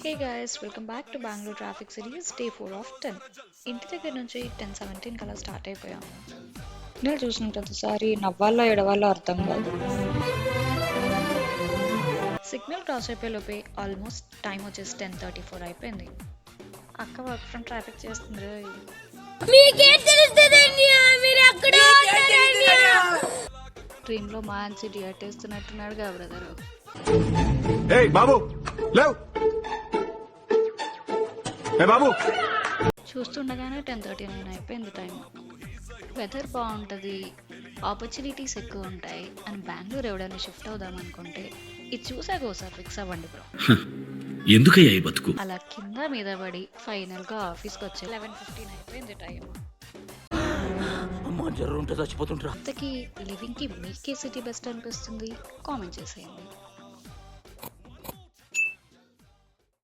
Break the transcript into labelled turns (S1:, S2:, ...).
S1: Hey guys, welcome back to Bengaluru traffic series day 4 of 10. ఇంటి దగ్గర నుంచి 10:17 కల్లా స్టార్ట్ అయిపోయాము. నేను చూసిన ప్రతిసారి నవ్వాలో ఎడవాలో అర్థం కాదు. సిగ్నల్ క్రాస్ అయిపోయేలోపే ఆల్మోస్ట్ టైం వచ్చేసి 10:34 అయిపోయింది. అక్క వర్క్ ఫ్రమ్ ట్రాఫిక్ చేస్తుంది. ట్రైన్ లో మంచి డియట్ వేస్తున్నట్టున్నాడు గా బ్రదరు. చూస్తుండగానే 10:39 అయిపోయింది టైం. వెదర్ బాగుంటుంది, ఆపర్చునిటీస్ ఎక్కువ ఉంటాయి అని బెంగళూరు ఎవడైనా షిఫ్ట్ అవుదాం అనుకుంటే ఇది చూసాక ఒకసారి ఫిక్స్ అవ్వండి బ్రో.
S2: ఎందుకయ్యా ఈ బతుకు?
S1: అలా కింద మీద పడి ఫైనల్ గా ఆఫీస్కి వచ్చి 11:15 అయిపోయింది టైం.
S2: చచ్చిపోతుంటా.
S1: అంతకి లివింగ్ కి మీకే సిటీ బెస్ట్ అనిపిస్తుంది? కామెంట్ చేసేయండి.